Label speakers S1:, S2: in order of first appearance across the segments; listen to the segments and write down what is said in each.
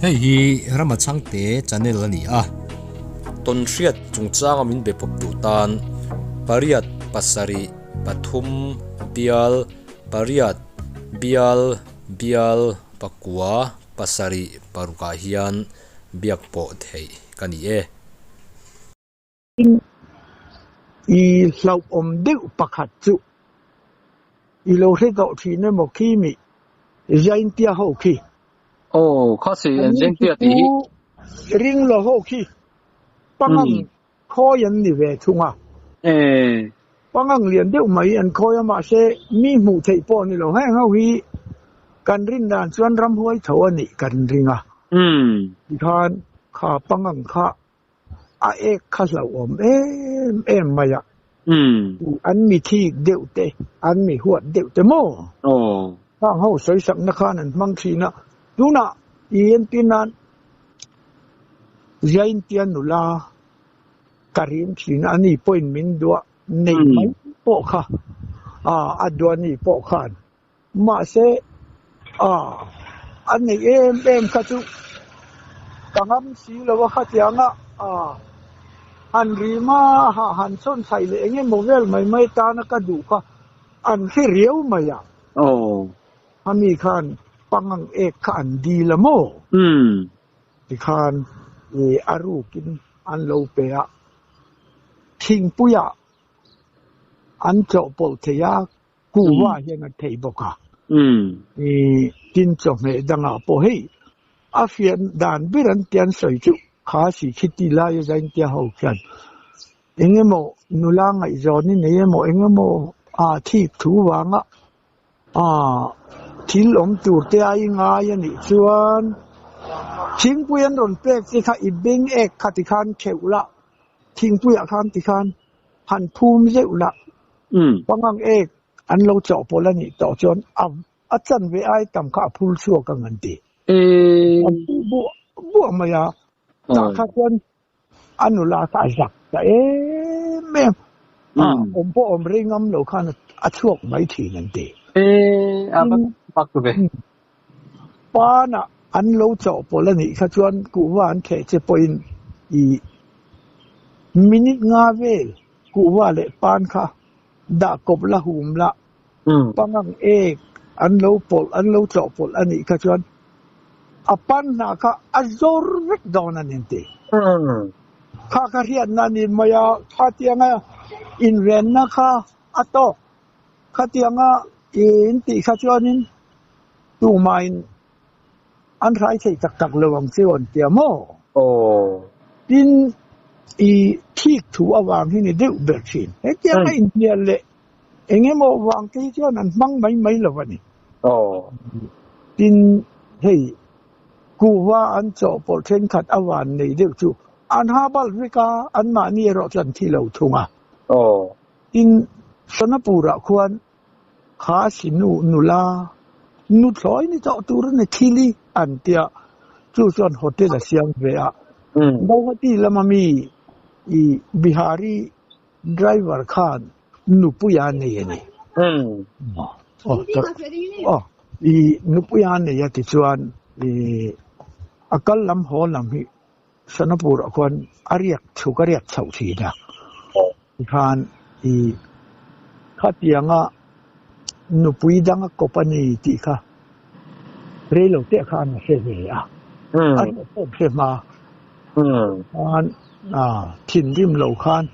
S1: hei hi ramachang te channel ani a ton hriat chungchanga min be pop tu tan pariat pasari pathum bial pariat bial bial pakua pasari paruka hian biakpo thei kani e
S2: i hlau om deuh pakhat chu i lo hre deuh thina mo khi mi zain tia ho khi
S3: kho si en jeng tia ti
S2: ring lo ho khi pangang khoyan ni ve thunga pangang lian deuh mai an khoya ma se mi mu thei po ni lo hang ho hi kan rin dan chuan ram huai tho ani kan ringa khan kha pangang kha a ek kha hlau om em maya an mi thi deuh te an mi huat deuh te mo tang ho soi sak na khan an mang thi na tuna ien tinan zain tian nula karim thina ani point min do nei mai po kha adwani po khan ma se an nei em kha chu tangam si lo wa kha tianga an rima han son sai le enge movel mai ta na ka du kha an hi riau maya ami khan pangang ek khan di la mo ti khan aru kin an lo pe a thing puya an cho pol theya ku wa hian a thei boka tin cho me danga po hei afian dan biran tian soi chu kha si khiti la ya zain tia ho khan engemo nulang ai zoni nemo engemo thi thu wanga thil om tur te ai nga ya ni chuan thing puyan ron pek ti kha I beng ek khati khan theula thing puya khan ti khan han phum zeula pangang ek an lo cho polani to chon achan ve ai tam kha phul chu ka ngan ti bu maya ta kha chuan anula sa jak ta me om po om ringam lo khan a chuak mai thi nan ti
S3: pak tu be
S2: pa na an lo cho polani kha chuan ku wan the che point I minute nga vel ku wa le pan kha da kop la hum la pangang ek an lo cho pol ani kha chuan apan na kha azor vek don anin ti kha rian na ni maya kha tianga in ren na kha ato kha tianga in ti kha chuanin tu main an rai thei tak lawang chion tia mo tin I thik thu awang hi ni deuh ber thin he tia in nia le engemo wang ti chuan an mang mai lawani tin hei kuwa an cho pol then khat awan nei deuh chu an ha bal vika an ma ni ro chan thi lo thunga in sonapura khuan kha sinu nula nu thloi ni to tur ne thili an tia chu chon hotel a siam ve a bawati lamami I bihari driver khan nupuya ne ni I nupuya ne ya ti chuan akal lam ho lam hi sanapur khan ariak chukariak chau thi da khan khatianga nupui danga company ti kha relo te khan se ve a an ko phe ma an thin rim lo khan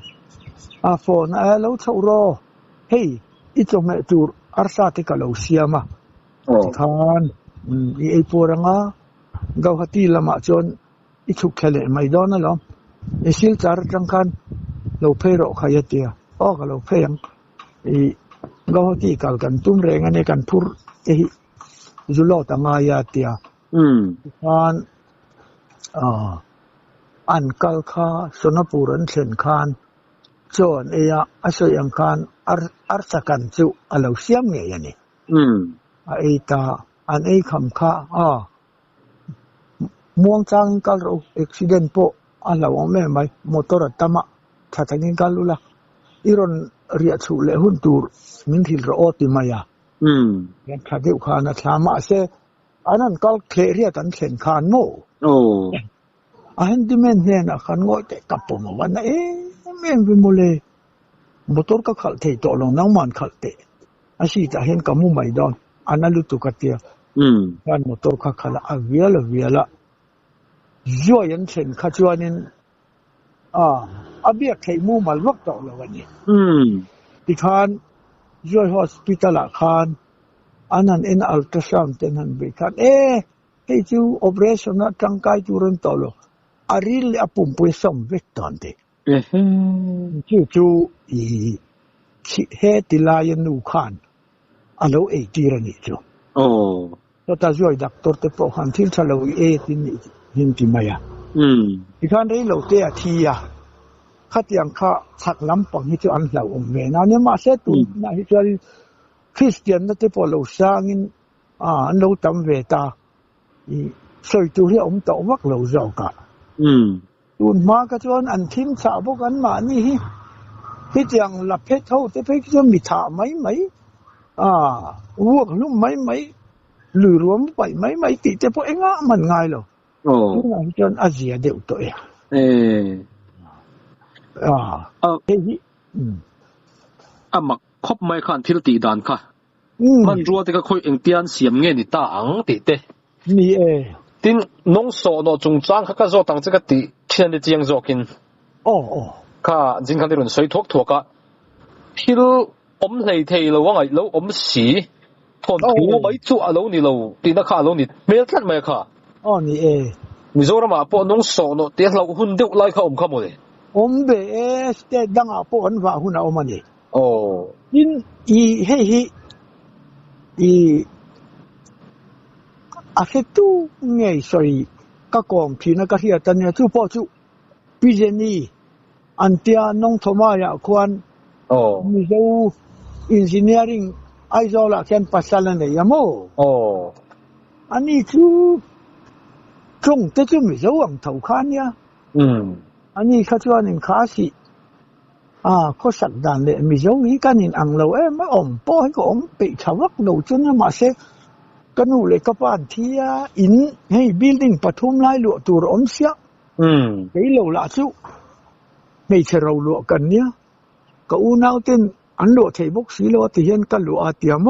S2: phone lo chau ro hey I chome tur arsa te ka lo siama khan I poranga gauhati lama chon I thuk khale mai don lo sil char tang khan lo phe ro khayatia ka lo pheng gauhati kal kan tum reng ane kan phur zulo tanga ya tia khan an kal kha sonapuran thlen khan chon eya asoyang khan arsakan chu alo siam nge yani aita an ei kham kha muang chang kal ro accident po alo me mai motor tama thatangin kalula iron ria chu le hun tur min thil ro oti maya yan khadeu khana thlama se อันนั้นก็เคลียร์กันเข็นคานโม่
S3: โอ้
S2: อันที่แม่เนี่ยนะขันง่อยแต่กับผมวันนั้นแม่เป็นโมเลยมอเตอร์ก็ขัดเตะตัวลงน้ำมันขัดเตะอาชีพจะเห็นกับมุมไม่ดอนอันนั้นลุตุกัดเตียการมอเตอร์ก็ขัดละเวียละย่อยยันเช่นข้าจวนนี่อาเบียใครมุมมาลวกตัวละวันนี้ที่ขานย่อยฮอสพิทอลขานอันนั้นเอ็นอัลตราซาวน์เต็นหันไปขานให้จูโอเปอเรชั่นนั้นจังไกจูรันตัวละอาริลอาปุ่มไปส่งเวกตันเดจูเฮติลายันนูขานอันเราตีรันนี่จูแล้วถ้าช่วยดักตัวเตปหันที่ชะลอยที่นี่หินที่มาอ่ะที่ขานเรื่องเราเตะที่อ่ะขัดยังข้าสักลำปังที่จะอันเราเมื่อนั้นเนี่ยมาเสร็จตัวนะที่จะคริสเตียนนั่นเตปเราสร้างอันเราทำเวทาสวยตัวที่ตัววักเราเจ้าก็ตุนมาก็ชวนอันทิมสาวพวกกันมานี่ที่ยังหลับเพชรเท่าแต่เพชรจะมีถาไหมวัวลุ่มไหมหรือรวมไปไหมติแต่พวกเองมันง่ายหรอที่นั่นจนอาเซียเดียวตัวเอง
S3: มักคบไม่ขันที่ตีดานค่ะมันรัวแต่ก็คุยเองเตียนเสียมเงี้ยนี่ตาอังติเต
S2: นี่
S3: tin nong so no chung chang kha ka zo tang che ka ti chen de chiang zo kin kha jing khan de run soi thok thoka thil om hlei thei lo wangai lo om si thon thu mai chu alo ni lo ti na kha lo ni mel tlat mai kha
S2: ni
S3: mi zo ra ma po nong so no te lo hun deu lai kha kha mo le
S2: om be ste dang a po an wa hun a om ani in akhirtu ngai soi ka kom phina ka hia tan ya chu po chu pijeni antia nong thoma ya kwan mi zo engineering aizola ken pasalan ya mo ani chu chung te chu mi zo ang thau khan ya ani kha chuan in kha si ko sak dan le mi zo hi kanin ang lo ma om po ko om pe chawak lo chun ma seกันนู่เลยก็ป้านที่อินให้บิลดิ้งปฐุมไล่หลวงตัวอมเสียไอ้เราละสุไม่ใช่เราหลวงกันเนี่ยก็อูน่าเต้นอันหลวงเทบุกสีหลวงที่เห็นกันหลวงอาเตียโม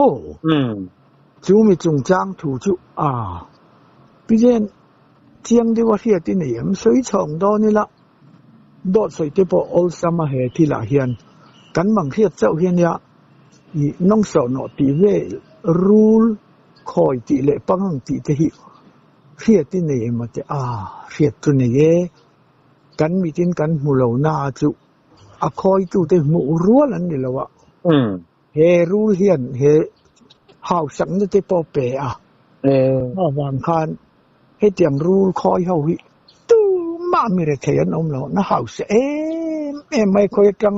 S2: จูมีจงจางถูจูพี่เจนเที่ยงดีว่าเฮียที่นี่มันสวยช่องดอนี่ละดอดสวยที่พอ all summer เฮที่ละเฮียนกันบางเฮียเจ้าเฮียนเนี่ยน้องสาวหนอตีเวรูลคอยตีเละปังตีเตหิเรียดที่ไหนมาเตเรียดตัวนี้กันมีทิ้งกันหมู่เหล่านาจุคอยจูเตหมู่รัวนั่นนี่แหละวะเฮรู้เฮียนเฮหาวสังเตปอเปวางคานให้เตรียมรู้คอยเฮาหิตู้มามีอะไรเทียนอมเรานะหาวเสไม่คอยจัง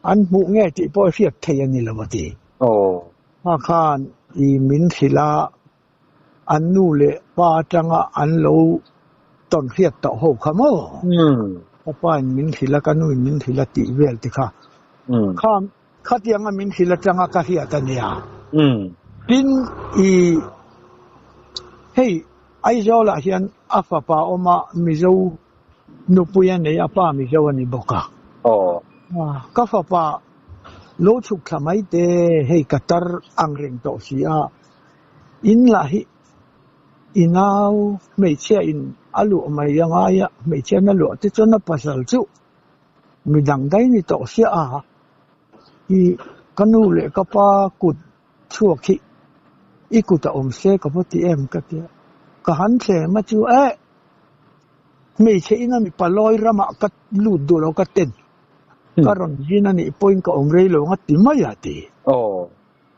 S2: อันหมู่แง่ที่ปอเรียดเทียนนี่แหละวะทีมาคานมินทิลาอันนู่เลป้าจังอันโลตอนเรียดต่อหกขโมป้ามินทิลากันนู่มินทิลาติเวลติค่ะข้าเตียงมินทิลาจังกะเฮียตันยาดินเฮ้ยไอโจละเฮียนอัฟป้าอมามิโซนุปุยันเนี่ยป้ามิโซวันนี้บอกก็ฟ้าป้าโลชุกทำไมเตะให้กัตร์อังเริงต่อสีอินละฮิอินเอาไม่เชื่ออินอาลูไม่ยังไงไม่เชื่อนั่นลูที่จนนับภาษาจู่มีดังได้นี่ต่อสีกันนู่เลยก็ป้ากุดชั่วขี้อีกุดอมเสกพอที่ก็เดียก็หันเสมาจู่ไม่เชื่ออินมีปลอยระมากัดลูดดูแล้วก็เต้นก็รอนยีนั่นนี่พอยก็องเรย์โลงัดติมายาตี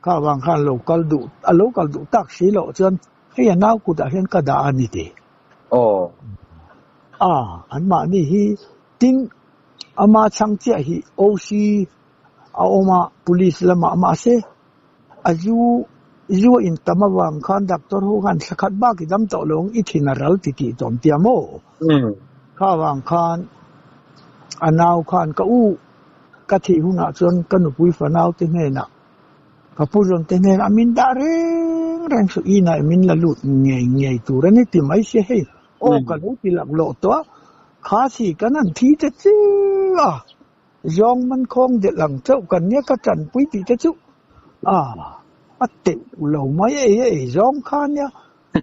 S2: ข้าวางข้างโลกัลดูตักสีโลจนให้ยาน้ากูได้เห็นกระดานนี่ตีอันมานี่ฮีทิ้งอามาช่างเจ้าฮีโอซีอามา police ละมาเสอายุอินตามาวางข้างดักตัวหูกันสักบ้ากิดำต่อลงอีทินารัลติกิจอมเตียโมข้าวางข้างอันนาวข้างก็กะทิหุ่นจนกันปุยฝนเอาติเงน่ะ Kapulon tenen amin dareng so ina min lalut ngei turan ni timai se he o kalau tilak lo to khasi kanan thi te chu zong man khong de lang chau kan ne ka chan pui ti te chu ate lo mai e zong khan ya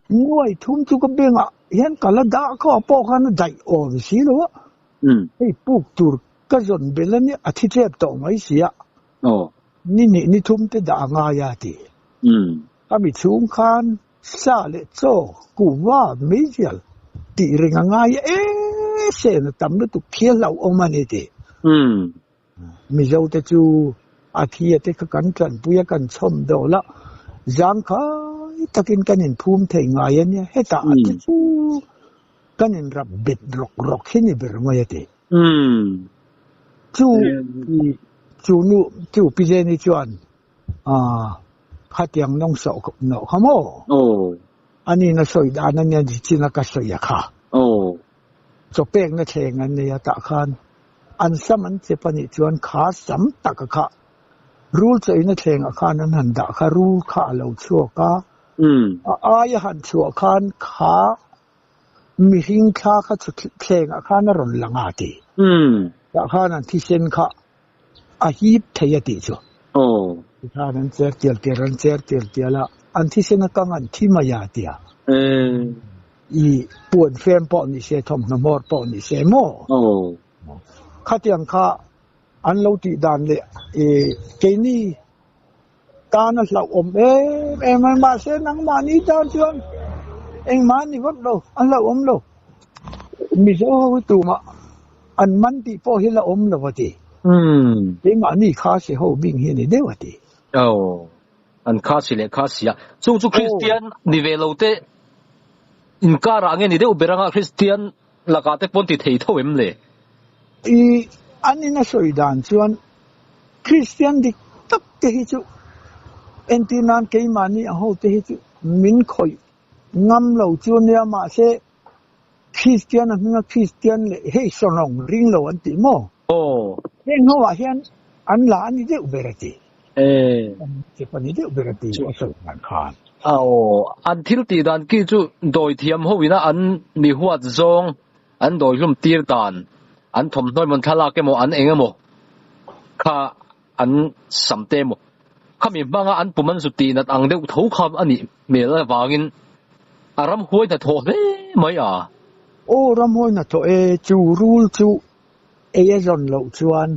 S2: nuai thum chu ka benga yan kala da ko po khan dai o si lo ei puk tur ka zon belani athi chep to mai sia ni thum te da nga ya ti ami chung khan sa le cho ku wa medial ti ringa nga ya se na tam tu khia lau o mani ti mi zo te chu athia te ka kan tran puya kan chom do la jang kha takin kanin phum thei nga ya ne heta ati chu kanin rap bet rok hini ber nga ya ti chu pi je ni chuan khatiang nong so no khamo ani na soi da na nya ji china ka soi ya kha so pek na theng an ne ya ta khan an saman che pani chuan kha sam tak kha rule chei na theng a khan an han da kha rule kha lo chuo ka ya han chuo khan kha mi hing kha chu theng a khan na ron langa ti ta khan an thi sen kha a hip thaya ti chu khan an cher tial la an thi sen ka ngan thi ma ya ti i puan fem po ni se thom na mor po ni se mo khatiang kha an lo ti dan le ke ni ta na lau om em ma se nang ma ni ta chuan eng ma ni vak lo an lau om lo mi zo tu ma an man ti po hi la om lo wa ti ke ma ni kha se ho bing hi ni de wa ti
S3: an kha si le kha sia chu Christian ni ve lo te in ka ra nge ni de uberanga Christian laka te pon ti thei tho em le
S2: ani na soi dan chuan Christian dik tak te hi chu entinan ke mani a ho te hi chu min khoi ngam lo chu ne ma se Christian na Christian le he sonong ring lo an ti mo eng ho wa hian an la ani de uberati che pani de uberati so man khan
S3: an thil ti dan ki chu doi thiam ho wina an mi huat zong an doi hlum tir dan an thom noi mon thala ke mo an engemo kha an samte mo khami banga an puman su ti nat ang deuh tho kham ani mel wangin aram huai na tho le mai
S2: ram huai na tho chu rule chu zon lo chuan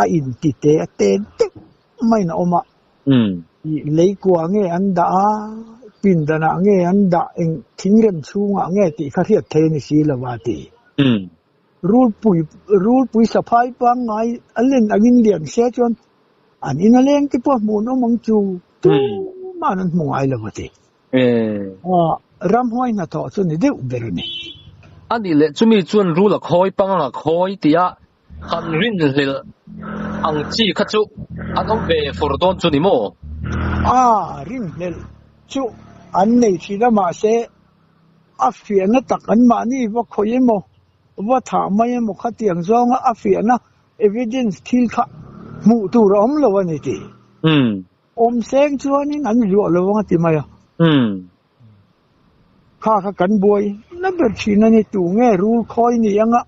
S2: a in ti te ten mai na oma lei kwa nge an da pin dana nge an da eng thingrem chunga nge ti kha riat the ni si lawati rule pui saphai pa ngai alen agin lian se chon an in aleng ti po mu no mong chu manan mungai lawati ram hoi na tho chu ni de berni
S3: ani le chumi chuan rule khoi panga khoi tia khan rin lel ang chi kha chu anom ve fordon chu ni mo
S2: rin lel chu an nei chi da ma se afiana tak an ma ni wa khoi mo wa tha mai mo kha tiang zong afiana evidence thil kha mu tu rom lo ani ti om seng chuan in an ru lo wa ti mai kha kan boy na ber chi na ni tu nge rule khoi ni anga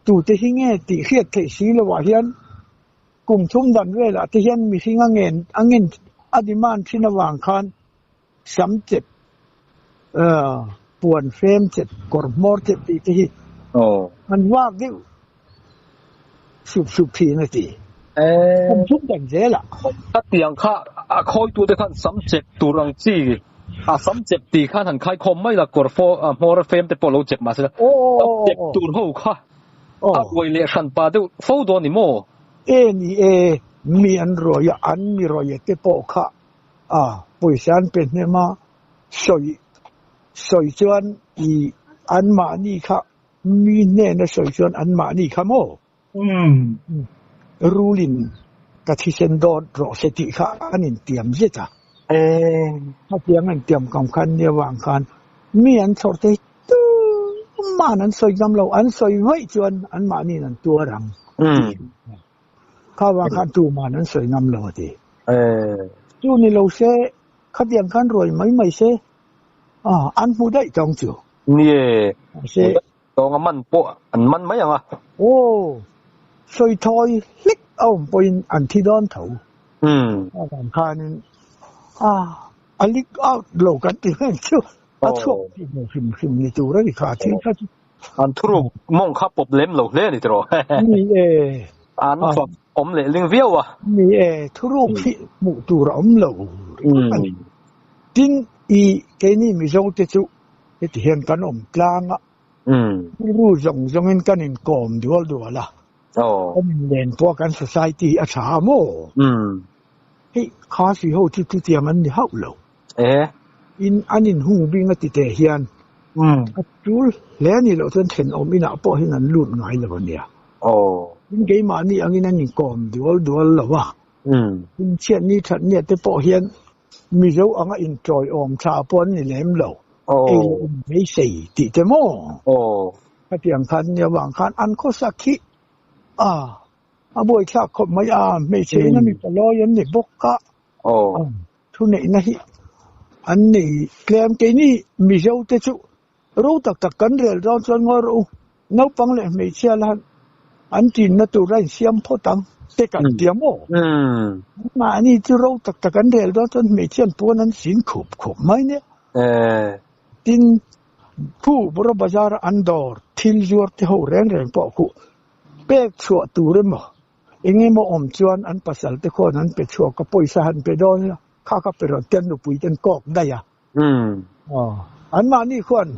S2: tu te hi nge ti khiat thei si lo wa hian kum thum dan ve la ti hian mi hinga angin adiman thina wang khan sam chet puan frame chet kor mor chet ti hiมันว่าดิสุบทีนะทีผมทุกอย่างเจ๊ละ
S3: ก็เตียงข้าคอยตัวเด็กขันสำเจ็บตัวรังจีสำเจ็บตีข้าหันคายคมไม่ละกดโฟมอร์เฟมแต่ปลอกเจ็บมาสิละเจ็บตัวหูข้าไวเลี้ยขันปาเดี๋ยวโฟตัวนี่โม
S2: นี่มีอันรอยมีรอยแต่ปอกข้าปุยฉันเป็นเนี่ยมาสอยจวนอันมานี่ข้ามีแน่นะสอยจวนอันมานี่ข้าโมรูลินกับที่เซนโดนรอเสติข้าอันนี้เตรียมเยอะจ้ะถ้าเตรียมอันเตรียมกำคันเนี่ยวางคันมีอันสอดเตมานั้นสอยจำเราอันสอยไว้จวนอันมานี่นั่นตัวรังข้าวางคันตัวมานั้นสอยนำเราที chú ni lâu xe khát điện khăn rồi mấy xe ăn phụ đấy trong chiều
S3: nè
S2: xe
S3: tao ngắm ăn bộ ăn mấy à
S2: soi thôi lít bên ăn thi đón thầu làm khan anh lít lâu cái gì hết chứ thuốc phim này chú đấy khá chứ
S3: anh thu mong khắp bộ lem lâu lên đi rồi anh phật lệ linh viêu
S2: thu mụ chú ấm lâu tin cái này mình dùng cái chú cái hiện cái langรู้จงเห็นกันinกอมดูละmìnhเรียนพวกกัน society อาชาโมข้าสิเขาที่เตรียมมันเท่าเราอันนี้หูบิงก็ติดเฮียนจูแล้วนี่เราจนเห็นอินะพอเห็นนั้นลุ่นไงเลยวันเนี้ยยิ่งเกี่ยมานี่อันนี้นั่นกอมดูหรอวะเช่นนี้ฉันเนี่ยแต่พอเห็นมีเราอัง enjoy ชาปนนี่แหลมเราไม่ใช่ติดโม่ถ้าเพียงคันเนี่ยหวังคันอันก็สักขีบ่อยแค่คนไม่ใช่นะมีปลอยนี่บกกะทุนไหนนะฮิอันนี้เคลมที่นี่มีเจ้าเตจุรู้ตักกันเรื่องร้อนจนงอรู้นับฟังเลยไม่เชื่อละอันที่นั่นตัวไรเสียมพอตังแต่กันเดียมมาอันนี้จะรู้ตักกันเรื่องร้อนจนไม่เชื่อตัวนั้นสินขบไหมเนี่ยทินผู้บริบาจารอันดอร์ทิลจวดที่เขาแรงปอกเป็กชัวตูเรื่องมั้งเองมั่วจวนอันภาษาที่คนนั้นเป็กชัวก็ปอยสหันไปโดนข้าก็ไปรอเตียนดูปุยเตียนกอกได้อันมานี่คน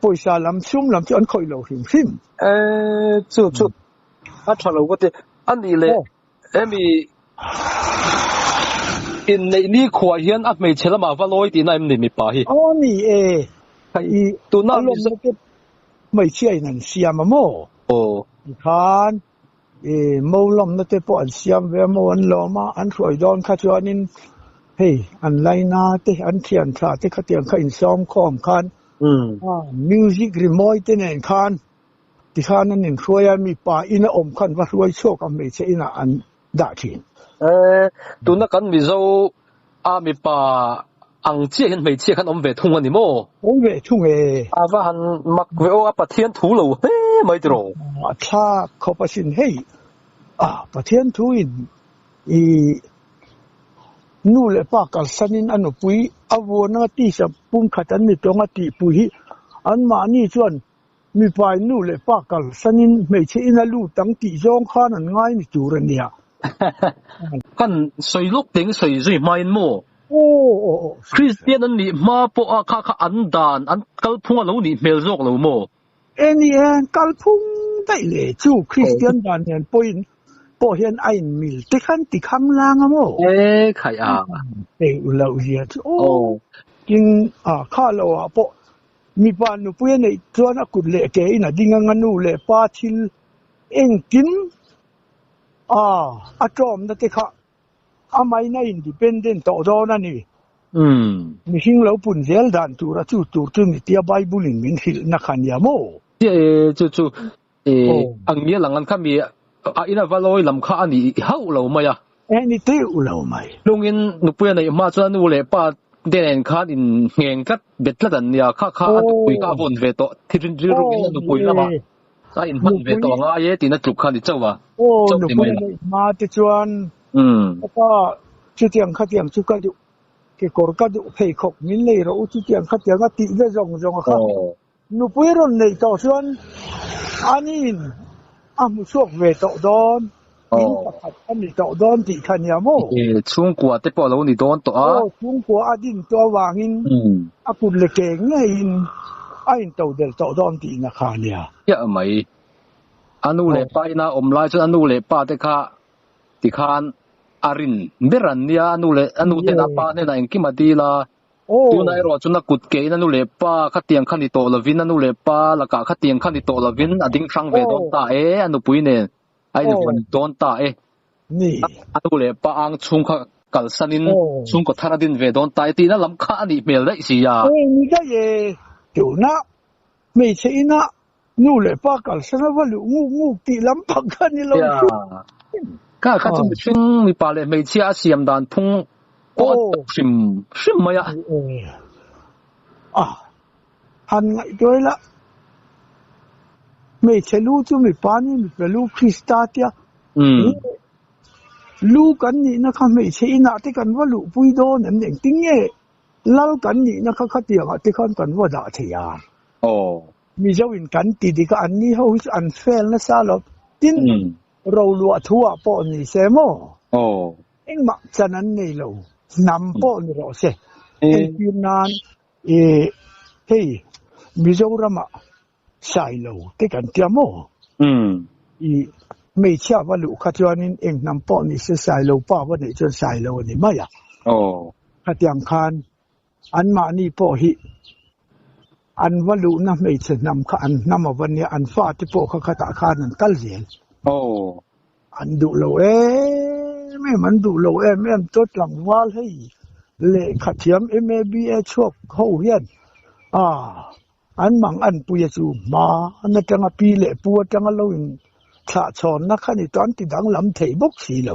S2: ปอยสลำชุ่มลำจวนคอยเหลาหิม
S3: จุดอันฉลาดก็ที่อันนี้เลยมีอินในนี่ขวาเฮียนอันไม่เชื่อมาว่าลอยตีนั่นมันมีป่าฮี
S2: นี่ตัวนั้นไม่เชื่อนั่นเสียมาโม่ทานมูลมนั่นเตปอันเสียมเวมอันลมาอันสวยดอนข้าจวนินเฮ้อันไลนาเตอันเทียนชาเตข้าเตียงข้าอินซ้อมคอมคันมิวสิกรีมอยเตเนี่ยคันที่คันนั่นเองช่วยมีป่าอินะคันว่าช่วยโชคกันไม่ใช่อินะอันด่าทิ้ง
S3: ตัวนั้นกันมีเจ้ามีป่าอังเจียนไม่เจียกันไม่ทุ่งอันนี้มั้ง
S2: ไม่ทุ่ง
S3: ว่าหันมักเวอประเทศถูรูไม่ตรง
S2: ถ้าเขาประสิทธิ์ให้ประเทศถูอินนู่นเลยปากกัลสันินอันนู้ปุยอาวุธนั่งตีสับปุ่มขัดอันนี้ตรงตีปุยอันมานี่ชวนมีไปนู่นเลยปากกัลสันินไม่ใช่อินาลูตั้งตีจงข้านั่นง่ายนี่จูรันเนี่ย
S3: กันใส่ลูก顶ใส่ใส่ไม่มั้งคริสเตียนนี่มาปะข้าอันดานอันกัลพุ่งเรานี่เมลโจกเรามั้ง
S2: นี่กัลพุ่งได้เลยจู่คริสเตียนดานเนี่ยปอยเห็นไอ้มิลที่ขันที่คำลางอะมั้ง
S3: ใคร
S2: เราเรียกจริงข้าเราปะมีปานุปุยในตัวนักกุลเล่เกย์น่ะดิ้งงันนูเล่ปาทิลเอ็งกินอาจอมนั่นที่ข้าไม่น่าอินดิเพนเดนต์ต่อดอนั่นนี่มีหิงเราปุ่นเซลดันตัวจู่นี่ที่ไบเบิลมินฮิลนักขันยาโม
S3: จู่อันนี้หลังนั้นข้ามีอินาฟาลอยลำข้าอันนี้เฮาเราไหม
S2: นี่เที่ยวเราไหม
S3: ลุงอินนุปุยในมาจวนนูเล่ป้าเดินข้าอินเงียงกัดเบ็ดละดันเนี่ยข้าอันนุปุยข้าบนเวโตที่ลุงอินนุปุยละมาถ้าอินมันเวโตง่ายตีนัดจุกขันที่เจ้าว่า
S2: นุปุยมาที่จวนแล้วก็จุดยังขัดยังจุกกันอยู่เกี่ยวกับกันอยู่เพย์ขบมินเลยเราจุดยังขัดยังก็ตีได้จงครับนุปุยรุ่นในต่อส่วนอันนี้มุสกเวทดอนมินขัดอันนี้ต่อดอนที่ขันยาโม
S3: ช่วงกว่าที่พอเรานี่ดอนต่อ
S2: ช่วงกว่าอดินตัววางินปุ่นเล็กเองไงไอ้ต่อเดลต่อดอนที่นักขันยา
S3: เยอะไหมอนุเลป้านะอมไลน์จนอนุเลป้าที่ข้าที่ขันอารินเบรันเนี่ยอนุเตนาป้าเนี่ยนะเองกิมาดีละตัวนายรอจนนักกุดเกย์อนุเลป้าขัดเตียงขันดิโตลวินอนุเลป้าแล้วก็ขัดเตียงขันดิโตลวินอดิ้งช่างเวดอนตาอนุปุยเนี่ยไอ้เด็กมันดอนตา
S2: นี่
S3: อนุเลป้าอังชุงกัลสันินชุงก็ธนาดินเวดอนตาตีนั่นลำค้านี่เมลได้สิยา
S2: นี่ก็เย่เดี๋ยวนะไม่ใช่นะนู่นเลป้ากัลสันว่าลูงูตีลำพังกันนี่เรา
S3: ข้าจะช่วงมีป่าเลยไม่เชื่อเสียมดานพุ่ง ก็ชิมมาอ่ะ
S2: หันไงด้วยละไม่ใช่ลูกจู่ไม่ปานี่ไม่เป็นลูกคริสต์เตียลูกกันนี่นะคะไม่ใช่อินาที่กันว่าลูกปุยโดนนั่นเองติ้งเย่เล่ากันนี่นะคะขัดเดียงที่กันว่าด่าเทียมีเจ้าวินกันตีดีกันนี่เขาอันเฟลนะซาลบตินเราลัวทั่วปอนี่เสมอเอ็งมักจะนั้นนี่เรานำปอนี่เราเสเอ็งยืนนานเฮ้ยมีเจ้าระมาใส่เราที่กันเตียมไม่เชื่อว่าลูกขัดย้อนเองนำปอนี่ใส่เราป้าว่าเนี่ยจะใส่เราเนี่ยไม่อะขัดยังคันอันมานี่ปอหิอันว่าลูกนะไม่ใช่นำขันนำมาวันนี้อันฟ้าที่ปอเขาขัดขานั่นกัลเสียอันดูเราไม่มันดูเราไม่มันตัวหลังว่าให้เละขัดเทียมMABAชกเขาเรียนอันมังอันปุยจูมาอันนั้นจังปีเละปัวจังเราอินขาชอนนักขันตอนที่ดังลำเทบกสีเรา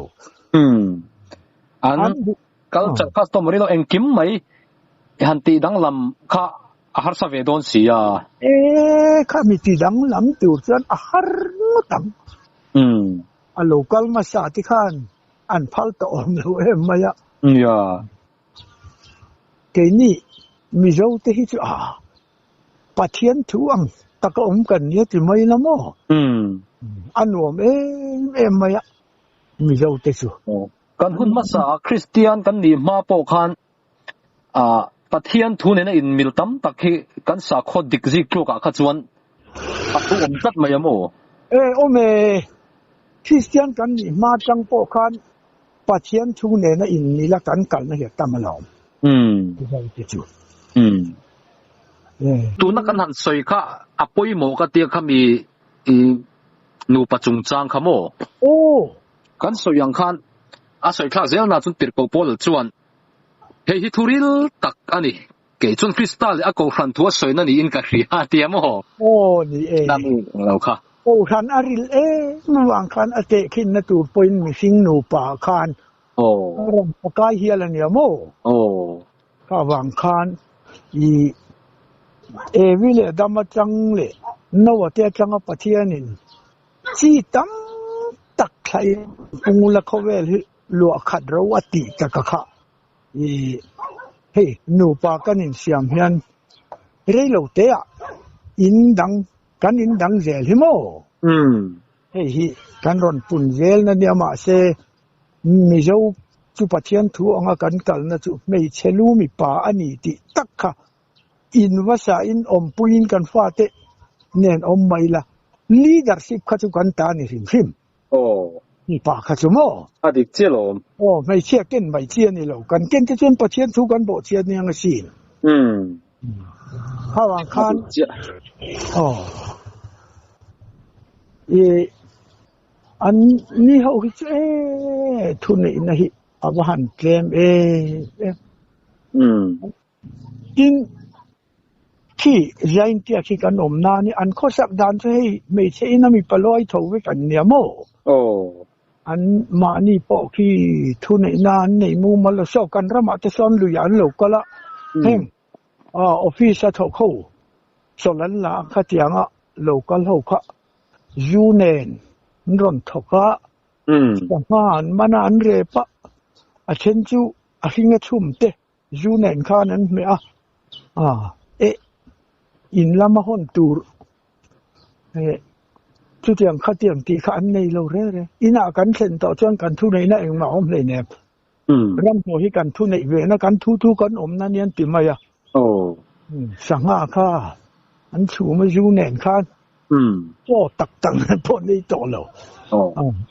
S3: อันก็จะคัสตอมรีเราเองกิมไหมฮันตีดังลำข้าอาหารสวีดอนสี
S2: ข้ามีตีดังลำตัวจนอาหารตังโลกาลมาสาธิขันอันพัลตอมเราไม่ยะเกนี่มีเจ้าที่ที่ปะเทียนทวงตะกอมกันเนี่ยที่ไม่ละมั้งอันว่าไม่ยะมีเจ้าที่สุ
S3: กันหุ่นมาสาคริสเตียนกันนี่มาปกคันปะเทียนทุนเนี่ยอินมิลตัมตะกี้กันสาขดดิกซิกลูกขจวนอันอมจัดไม่ยะมั้ง
S2: โอเมคริสเตียนกันนี่มาจังปกคันปะเทียนทุนเนี่ยอินนี่ละกันกันนะเหตุตามเราที่เจ้าที่สุ
S3: ตัวนักการหันสวยค่ะอภัยโมกเตียขมีนูปัจจุบันขโมกันสวยอย่างคันสวยคลาสเซลน่าจุนติดโปโปลจวนเฮ้ยทุริลตักอันนี้เกจุนคริสตัลก็ฟันทัวสวยนั่นนี่อินกับรีฮาเตียโม
S2: นี่นั่
S3: นเราค่ะ
S2: คันอาริลมันวางคันอเตขินนะตัวปนมิสิงนูป่าคันรำปกายเฮียลเนี่ยโมก็วางคันวิเลดามาจังเลนวเตียจังปะเทียนินจีตัมตักไทยปุงละเขาเวลลัวขัดระวัติตะกะค่ะเฮ้นูปากันนินเสียมเฮียนเรื่อยโลเตียอินดังกันอินดังเซลฮิโมเฮ้กันรอนปุ่นเซลนั่นเดียมาเซมีเจ้าจุปะเทียนทัวงกันกันนะจุไม่เชลูมีป่าอันนี้ติตักค่ะอินว่าสาอินอมปุยนกันฟาเตเนนอมไม่ละลีดเดอร์ชิพข้าจุกันตานี่ริมนี่ป่าข้าจุโม
S3: ดิเจโล
S2: ไม่เชื่อเก่นไม่เชื่อนี่เรากันเก่นจะจนปะเทียนทุกันบ่เชื่อนี่ยังสินข้าวางคันอันนี้เขาคิดทุนนี่นะฮิอาบหันเคลมกินที่ใจเตียที่กันอมนานี่อันข้อสักดานให้ไม่ใช่นะมีปลอยทวิกันเนี่ยโมอันมานี่ปอกที่ทุนนี่นานนี่มูมาละชอบกันระมาจะซ้อนลุยอันโลกละเฮงออฟฟิศทอกเขาสลันละขัดยังอ่ะโลกละเขายูเนนรอนทอกะสังหารมานานเรปะอาเชนจูอาหิงชุ่มเตยูเนนข้านั้นไม่อินละมาห่นตูร์จุดอย่างขัดอย่างตีขันในเราเร่อินากันเส้นต่อจนกันทุในนั่นเองมาอมเลยเนี่ยรำตัวให้กันทุในเวนะกันทุกันอมนั่นยันติมายะสังหาข้าอันชูมายูเนนข้าก็ตักตังพวกนี้โตแล้ว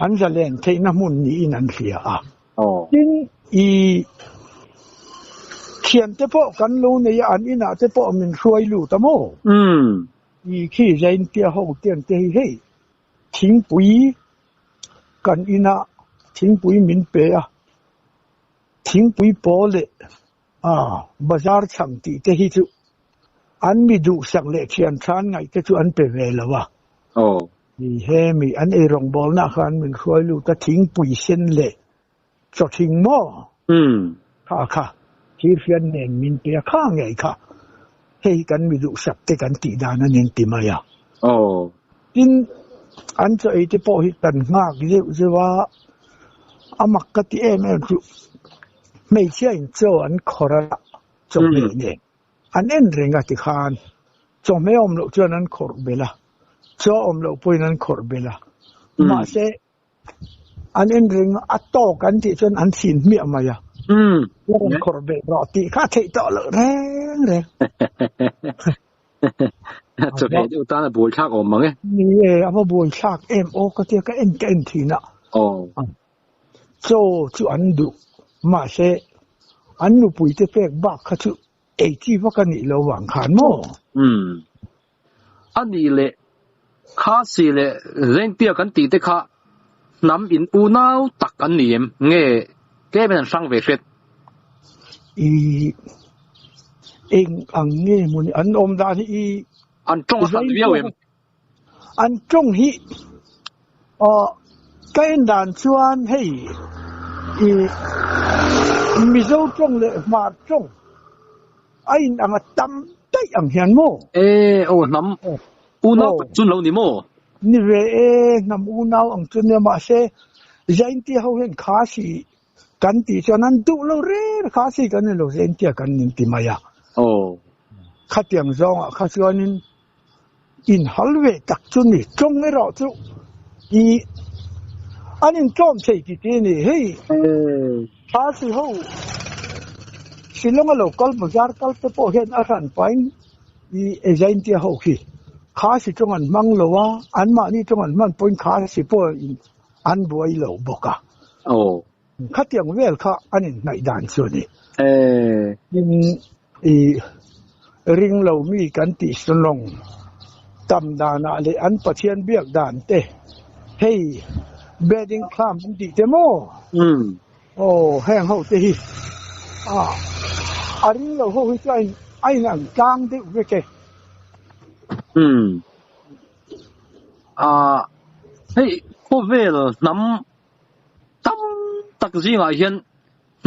S2: อันจะเล่นเทน้ำมันนี้นั่นเสียยิ่งเขียนเฉพาะกันรู้ในอันนี้นะเฉพาะมันช่วยรู้ตะโมขี้ใจเตี้ยห้องเตี้ยเตี้ยให้ทิ้งปุ๋ยกันอีน่ะทิ้งปุ๋ยมินเปียทิ้งปุ๋ยโปเลยบาซาร์ช่างตีเตี้ยที่อันมีดูสังเลเขียนชั้นไงก็คืออันเป็นเวลาวะมีเฮมีอันรองบอลนะคันมันช่วยรู้แต่ทิ้งปุ๋ยเส้นเละจะทิ้งหม้อ ค่ะที่เรียนเน้นมินเปียข้างไงค่ะให้กันมีดูสับแต่กันตีดานันเองติมายาจินอันจะไอที่พอหิตันมากเรียกว่าอามักกติเอ็มจุไม่ใช่เจ้าอันขอระจงไม่เนี่ยอันเอ็นเรื่องที่ขานจงไม่อมโลกเจ้านั้นขอเบล่าเจ้าอมโลกปุ่ยนั้นขอเบล่ามาเสอันเอ็นเรื่องอัตโตกันที่จนอันสินเมียมายาแล้วขอเบรอตีข้าเทต่อเลยแรงเลย
S3: จะเป็นอุตส่าห์บวยชักออกมั้ง
S2: นี่เอามาบวยชักเอ็มโอก็เทียก็เอ็นกันทีน่ะโจจุอันดูมาเสอันนูปุยเตเฟกบักเขาจุเอจีว่ากันนี่เราหวังขานโม
S3: อันนี้เลยข้าสิเลยเรื่องเดียวกันตีเด็กข้าน้ำอินอูน่าตักอันนี้เงี้ยแกเป็นช่างเวช
S2: เองอันนี้มันอันอมดาที่
S3: อันจงสันเวียว
S2: อันจงฮีก็เอ็นด่านชวนให้มิโซจงเลยมาจงไอ้อันตั้มได้อันเห็นโม
S3: โอ้น้ำอูน่าจุนเรานี่โม
S2: นี่เว้น้ำอูน่าอันจุนเนี่ยมาเสใจที่เขาเห็นข้าสิกันตีฉะนั้นดูเราเร่ข้าสิกันนี่เราใจที่กันนี่ที่มายาข้าเตรียมจองข้าส่วนนี้อินฮัลเวตักจุนนี่จงไม่รอจุอันนี้จอมใช่ที่นี่เฮ้ยข้าสิเขาสิลงมาโลกอลมาจาร์กัลเตปโอเห็นอารันไปใจที่เขาขี้ข้าสิจงอันมังโลวะอันมานี่จงอันมันเป็นข้าสิปอยอันบวยโลบกะข้าเตรียมเวลข้าอันนี้ในด่านส่วนนี้ริงเรามีกันติสลงตำดานาเลยอันประเทียนเบียกด่านเต้ให้เบดิ้งคลามติเตโมโอ้แห้งเขาเตะอันนี้เราเขาวิจัยไอ้นั่นกลางเด็กเวก
S3: เฮ้ยพวกเวลน้ำตั้มตักจีมาเห็น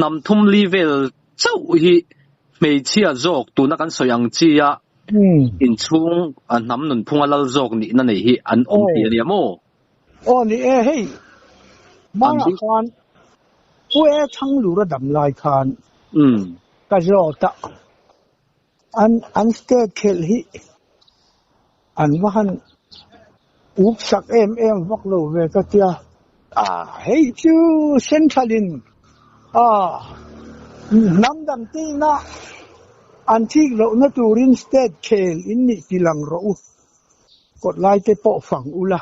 S3: น้ำทุ่มลีเวลเจ้าฮีไม่เชื่อโจกตัวนักการสยังจีอ่ะอินช่วงอันน้ำหนุนพุ่งอันละโจกนี่นั่นเองอันอมเทียเนี่ยโม
S2: นี่เฮ้ยมาคานผู้ทั้งหลุดดำลายคานก็จะตะอันสเตทเคลฮีอันว่าหันอุบสักเอ็มวักโลเวก็เตียเฮ้ยจูเซนทรัลินน้ำดำตีน่ะอันที่เราเนตูรินสเตทเคลอินนี่ที่หลังเรากดไลน์เตปอฝั่งอุละ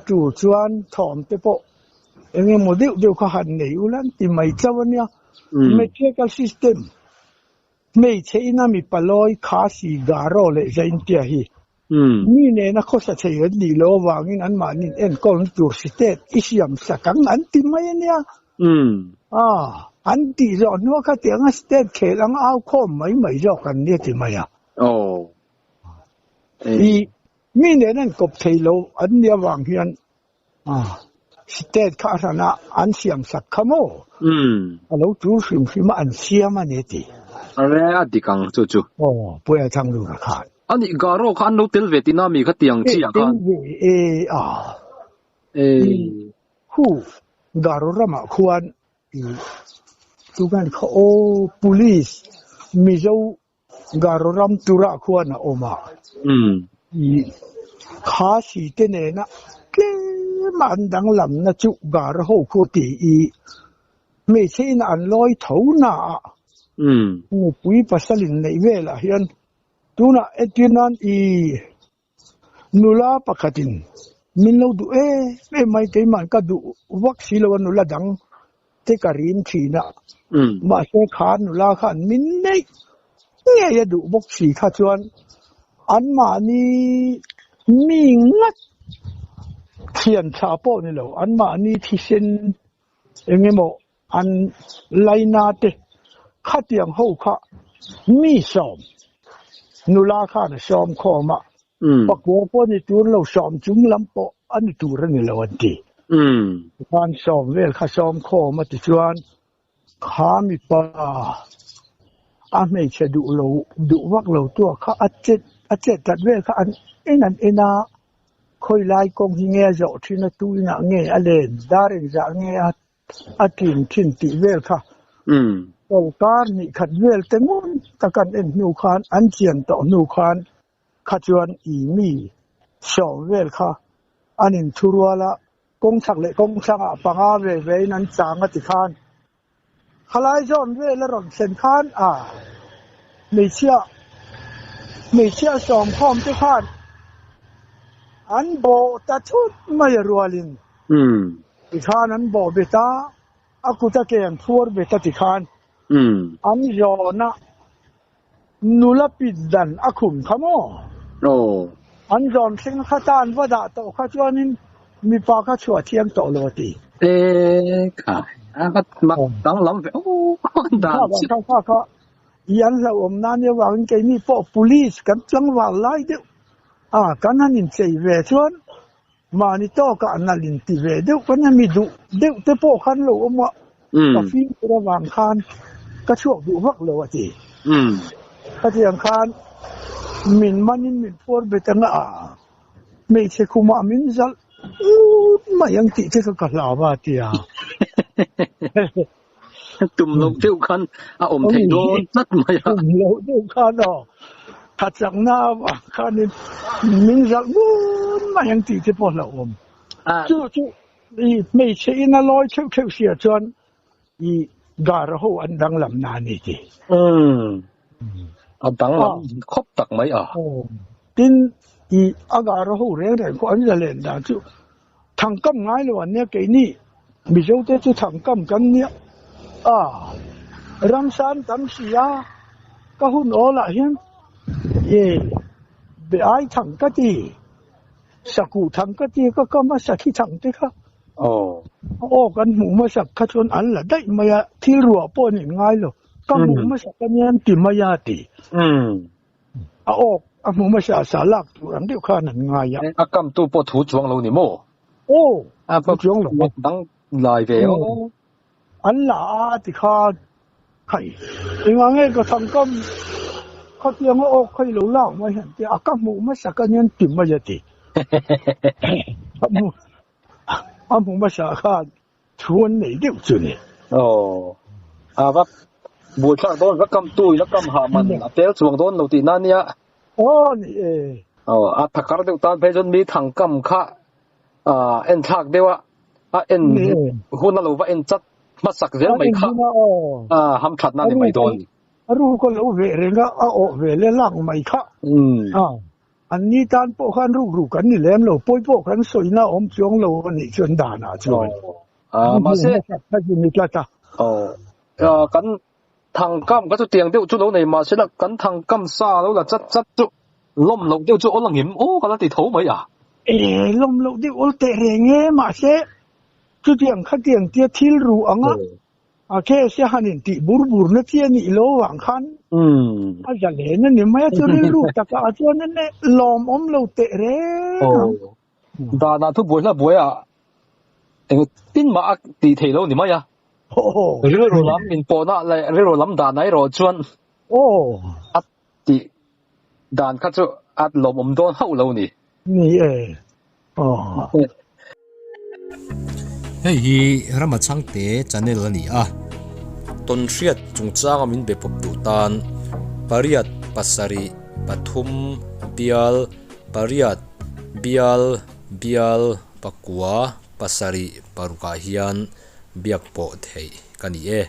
S2: จูชวนถอมเตปอเองโมเดลเดียวข้าหันในอุลันที่ไม่เจ้าวันเนี้ยไม่เชื่อกับซิสเต็มไม่ใช่น่ามีปลอยขาสีการ์เลยใจอินเดียฮีมีเนี่ยนะเขาจะใช้เงินดีโลวางินอันมานินเอ็นก็ตัวสเตทอิสยามสักครั้งอันที่ไม่เนี่ยอันที่จอนัวข้าเตียงสเตทเคลังเอาข้อไม่จอกันเนี่ยที่ไม่อะมีเนี่ยนั่นกบเทโลอันเดียววางเฮียนสเตทข้าชนะอันเสียมสักขโมเราจูสิมมาอันเสียมันเนี่ยที่
S3: อะไรอะที่กังจู่
S2: ๆป่วยทางดูราคา
S3: อันนี้การ์ขันเราเตลเวตินามีขัดยังที่อาการ
S2: ฮูการ์รามาควรทุกการเขาpolice มีเจ้าการ์รำตุระควรนะโอมาข้าสิเตเนนะเกมันดังลำนะจุการ์โฮโคตีไม่ใช่นะอันลอยเท่าน่ะปุยปัสลินในเวลาเฮียนตัวน่ะที่นั่นนุลาปักขัดินมินเราดูไม่ใช่มันก็ดูวัคซีนวันนุลาดังเทการินทีน่ะมาเชขานนุลาขันมินเนี่ยจะดูวัคซีนข้าชวนอันมานี่มีงัดเขียนชาโป้นี่เหรออันมานี่ที่เซนยังไงบอกอันไลนาเตข้าเตียงหูข้ามีสอมนุลาข้าเนี่ยซ้อมข้อมาปักหัวพวกนี้ตัวเราซ้อมจุ่มลำปออันนี้ตัวนี่เราวันที่การซ้อมเวลข้าซ้อมข้อมาติดชวน ข้ามีป่าไม่ใช่ดูวักเราตัวข้าอาเจ็ดตัดเวข้าอันนั้นเอ็นาคอยไล่กงหิเงี้ยจ่อที่นั่นตุยน่ะเงี้ยอะไรดาริงจะเงี้ยทิ้งติเวลค่ะตอนการนี่ขัดเวลแต่งูตะกันเอ็นนูคานอันเจียนต่อนูคานขจวนอีมีสองเวลค่ะอันนี้ทุรัวละกงชักเลยกงชักปังอาเวนั้นจางติคานขลายจอนเวลรอนเซนคานไม่เชื่อสองพร้อมที่คานอันโบตัดชุดไม่รัวลินติคานอันโบเบตาอากุตะเกียงทัวร์เบตาติคานอันยอนะนุลปิดดันอาคุมขโมอันยอนสิงขตานวดาโตขจวนินมีปากชัวเทียมโตโลตี
S3: ค่ะก็มาตั้งล้ำโอ้ด่า
S2: ข้ายันเรานั่นเนี่ยว่ามันแกมีพวก police กันจังหวะไล่เดียวกันนั่นนี่เสียเวชวนมานี่โตกันนั่นลินตีเวเดียวกันนั่นมีดูเดียวแต่พวกขันเราว่าก็ฟิ้งระหว่างขันก็ช่วงดูวักเราตีก็ที่อังขันมินมันมินฟัวเบตังไม่ใช่คุมามินซัลไม่ยังติดที่เขากล่าวว่าที่
S3: ตุ่มลงเที่ยวคันอมเทโดนัดมา
S2: ตุ่มลงเที่ยวคันขัดจากหน้าว่าคันนี้มินซัลไม่ยังติดที่พอเราจู่ไม่ใช่น่าลอยเชี่ยวเสียจนอีการหูอันดังลำนานี่จี
S3: อันดังลำครบตักไหม
S2: ดินอีอากาศหูเร่งก็อันจะเล่นได้จู่ทางกำง่ายเลยวันนี้แกนี่มีเจ้าเจ้าทางกำกันเนี่ยรังสรรค์ทำเสียก็หุ่นโอละเห็นเบไอทางก็ดีสักทางก็ดีก็มาสักที่ทางที่ค่ะกันหมูมาสักขจรอันละได้มาที่รัวป้อนง่ายเลยก็หมูมาสักกันยันติมายาติหมูมาสักสาลักตัวอันเดียวกันง่าย
S3: กำตัวปวดหูจวงเรานี่โม่
S2: ปวดจวงเรา
S3: ตั้งลายเวล
S2: อันละที่ข้าใครยังไงก็ทำก็เขาเตรียมว่าใครหลูเล่าไม่เห็นที่กำหมูมาสักกันยันติมายาติหมูมาสักกันชวนไหนเดียวจุนี่
S3: ว่าบูชาโดนแล้วกำตุยแล้วกำหามันเตลสวงโดนเราตีนั่นเนี่ย
S2: นี่
S3: ถ้าการเดียวกันเพจมีทางกำค่ะเอ็นทักเดียวเอ็นหุ่นนั่นเราว่าเอ็นจัดมาสักเสียไม่ค่ะห้ามขัดนั่นไม่โดน
S2: รู้ก็รู้เวรก็เวรล่างไม่ค่ะอันนี้การพวกขันรู้กันนี่แหละเราพวกขันสวยนะจวงเรานี่ชนด่านะจวน
S3: มาเสีย
S2: ถ้าอยู่นี่ก็จะ
S3: กันทางกำก็จะเตียงเดียวจุดเราในมาเสียละกันทางกำซาแล้วล่ะจัดจุล้มลงเดียวจุอันหลังหิมก็แล้วติดเท้าไหม
S2: ล้มลงเดียวเตะเรงมาเสียจุดเตียงข้าเตียงเตี้ยทิลรู้แค่เสียหันติบูร์นั่นเที่ยนี่โลหวังคันอาจารย์เห็นนั่นนี่ไม่จะรู้แต่ก็อาจารย์นั่นเนี่ยล้มเราเตะเรง
S3: ดาทุบบัวนะบัวติ้นมาตีเทโลนี่มั้ยเรื่องล้ำมินโปน่ะเลยเรื่องล้ำด่านไหนรอชวนติด่านข้าจะลมโดนเข้าเรานี่
S1: เฮ้ยเรามาช่างเตะจันเนลนี่ต้นเชียดจงจ้างมินเบปบดูตันปริยัดปัสสริปทุมเบียลปริยัดเบียลปักกัวปัสสริปารุกาฮิยันเบียกโปเทกันนี่